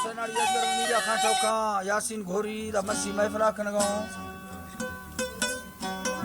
सेनाड़ी अजगर मीडिया खां चौका यासीन घोरी दा मसी महफिला कनगाओ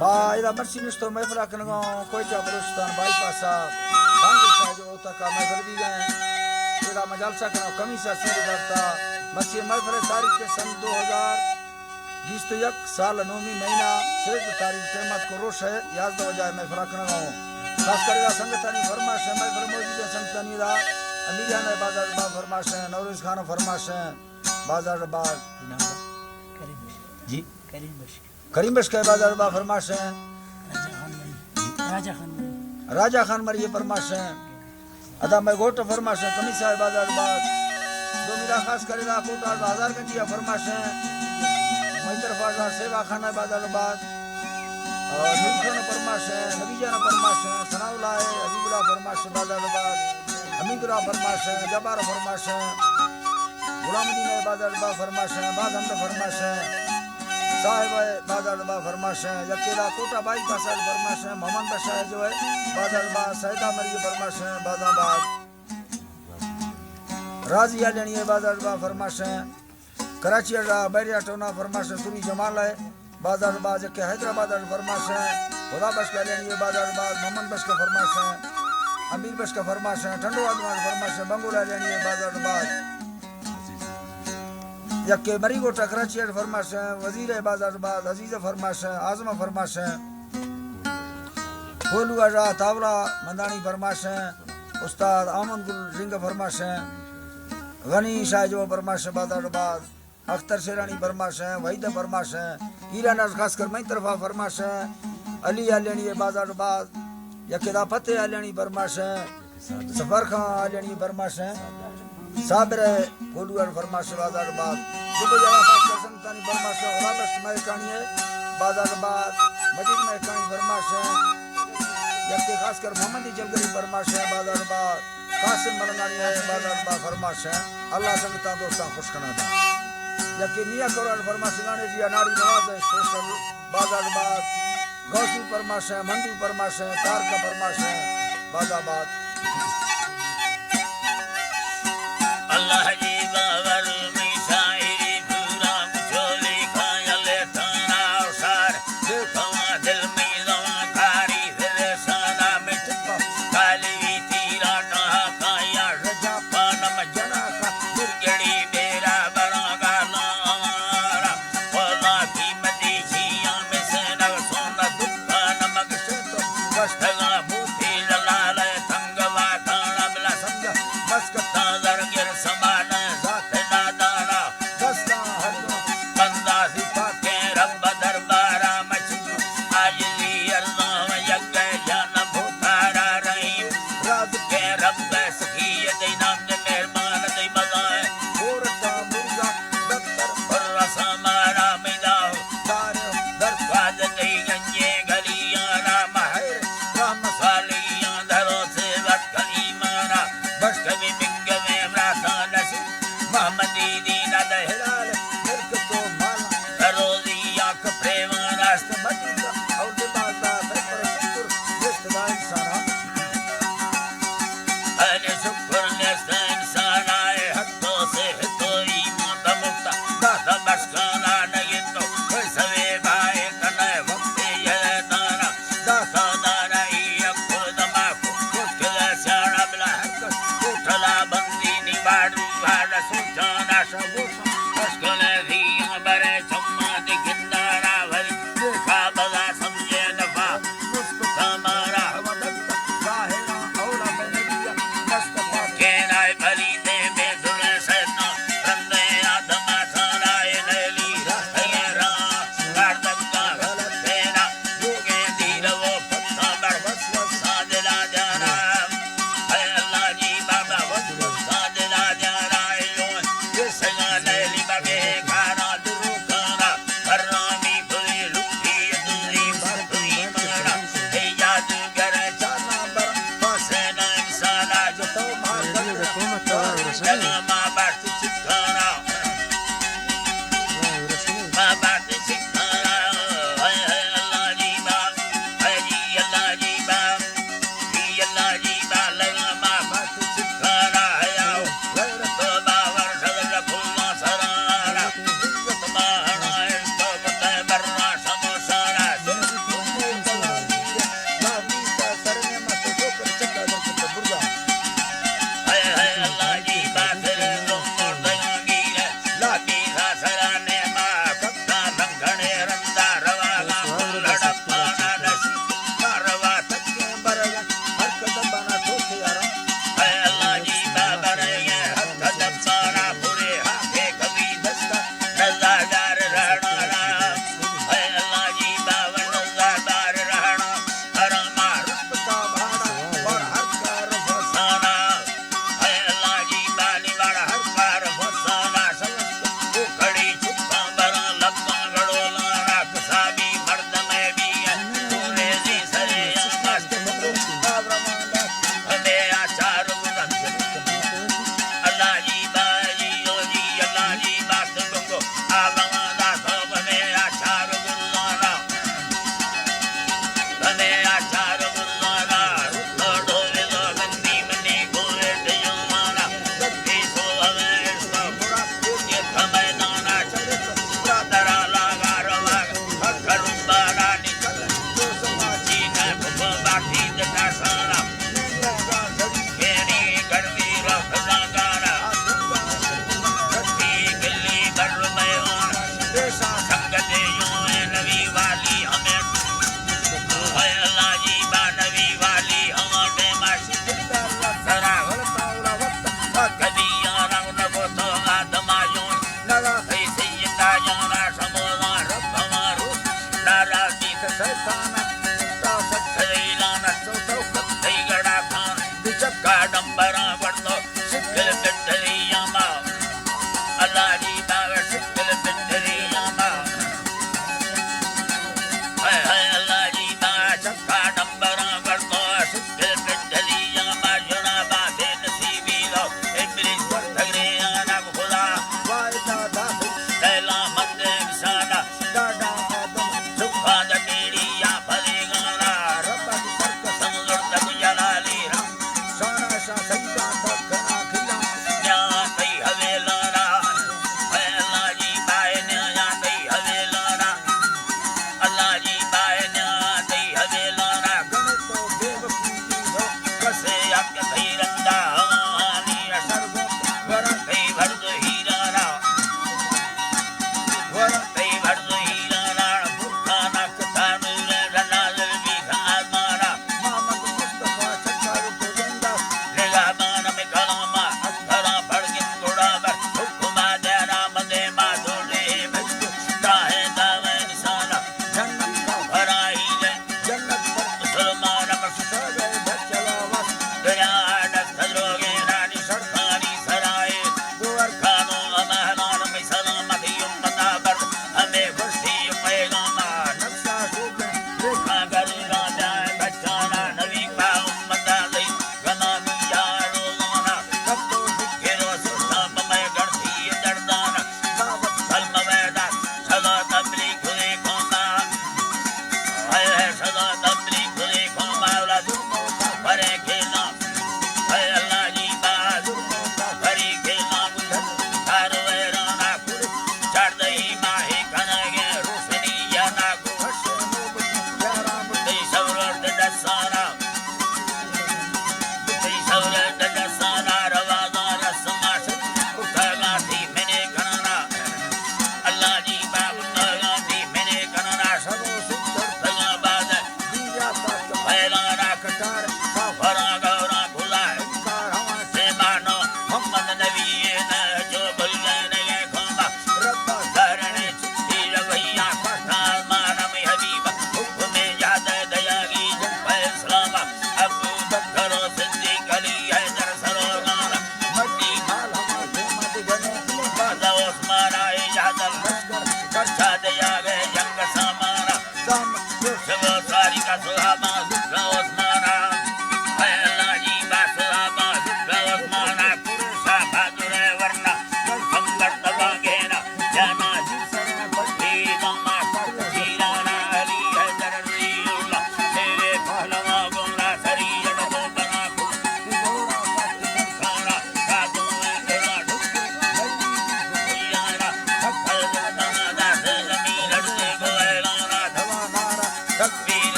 मा इदा मसी निस्तो महफिला कनगाओ कोयचा बलूचिस्तान बाईपासा कांग्रेस जो तक महफिल भी गए इदा मजलसा कनो कमीसा सीध करता मसी महफिल तारीख के सन 2021 साल 9वीं महीना 6 तारीख क़यामत को रोश है याद दो जाए महफिला कनगाओ खास कर संगतानी फरमाश है महफिल मौजूद संगतानी दा अमीरिया ने बाजार बा फरमाश है नौरोज खान फरमाश है बाजार बा जी करीम बश के बाजार बा फरमाश है राजा खान मरी फरमाश है अदा मैं गोट फरमाश है कमीसा बाजार बा दो मिला खास करेगा कोटा 1000 गंजिया फरमाश है मैं तरफा सेवा खाना बाजार बा और नुकसान फरमाश है नबीजान फरमाश है सनाउल्लाह है हबीबुल्लाह फरमाश बाजार बा हमीदुल्लाह फरमाश है जबार फरमाश है गुलामदीन बाजार बा फरमाश है बाद हमद फरमाश है साहिब बाजार बा फरमाश है यकेला कोटा बाई पासा फरमाश है मोहम्मद बशा जो है बाजार बा सैदा मरी फरमाश है बाजाबाद राजिया लेनी है बाजार बा फरमाश है कराची बैरिया टोना फरमाश है सुनी जमाल है बाजार बा जके हैदराबाद फरमाश है खुदा बश का लेनी है बाजार बा मोहम्मद बश का फरमाश है अमीर बश का फरमाश है ठंडो आदमान फरमाश है बंगोला लेनी है बाजार बाद यके मरी गोटा कराची फरमाश है वजीर बाजार बाद अजीज फरमाश है आजमा फरमाश है कोलू आजा तावला मंदानी फरमाश है उस्ताद आमन गुल रिंग फरमाश है गनी शाह जो फरमाश है बाजार बाद अख्तर शेरानी फरमाश है वहीद फरमाश है ईरान खास कर मई तरफा फरमाश है अली आलियानी बाजार बाद यकेदा फतेह आलियानी फरमाश है सफर खां आलियानी फरमाश है साबिर कोलूर फरमाश बाजार बाद दुबई जगह खास कर संतानी फरमाश है गुलाबश महकानी है बाजार बाद मजीद महकानी फरमाश है यके खास कर मोहम्मद जलगरी फरमाश है बाजार बाद कासिम मरनानी है बाजार बाद फरमाश है अल्लाह संगता दोस्तां खुश कना था यके मियां कौरान फरमाश गाने जी नाड़ी नवाज है स्पेशल बाजार बाद गौसू फरमाश है मंदू फरमाश है तार का फरमाश है बाजाबाद अल्लाह जी बाबर में शायरी पूरा मुझोली खायले थाना उसार देखवा दिल में जवा कारी फिर साना मिट काली तीरा कहा काया रजा पानम जना का दुर्गड़ी बेरा बड़ा गाना हमारा बोला की मदी छिया में से नव सोना दुखा नमक से तो कष्टगा भूति ललाल तंगवा खाना बिला संग बस कता दरगिर समान जात नादाना दस्ता हर बंदा सिपा के रब दरबारा मचू आजली अल्लाह यज्ञ जान भूतारा रहीम राज के रब सखियत नाम ने मेहरबान दे बजाए औरता मुर्गा दफ्तर पर रसमारा मिलाओ दार दरवाज दे गंजे गलियाना महर राम सालियां धरो से वक्त ईमाना बस कभी बिंगवे राता नसी मोहम्मदी दीना दहलाल मिल्क तो माला रोजिया कप्रेम रास्त मदीना और दिमागा पर शुक्र रिश्ता इंसाना अने शुक्र रिश्ता इंसाना है हत्तो से तो ईमान मुक्ता दाता बशकाना नहीं तो सवे भाई कने वक्त ये दाना दाता दाना ये खुद मा खुद शाना बिला हरकत उठला बंदी निबाड़ू भाड़ सुजाना सबूत अशकले दिया बरे चम्मा दिखंदारा भरी देखा बगा समझे नफा मुस्कुता मारा वदक जाहिरा औला बनदिया मुस्तफा के नाय भरी दे बेदुर सैना रंदे आदम सारा लेली रहरा गर्दका गलत तेरा लोगे दीर वो पत्ता बर वसवस साजला जाना है अल्लाह जी बाबा वसवस साजला जाना लो ये सगा लेली बगे खाना दुरु खाना हरामी भरी लुटी दुरी भरी मारा हे जादूगर जाना बर पासे ना इंसाना जो तो मार जगा मां बात चिकाना मां बात चिकाना है अल्लाह जी बाबा है जी अल्लाह जी बाबा जी अल्लाह जी बाबा लगा मां बात चिकाना है आओ तो बावर सदर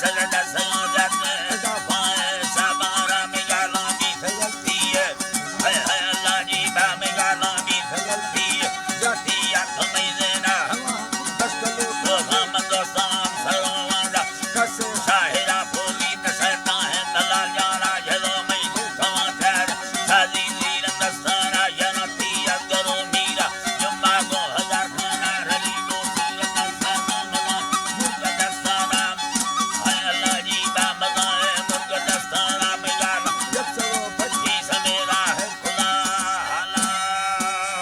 सल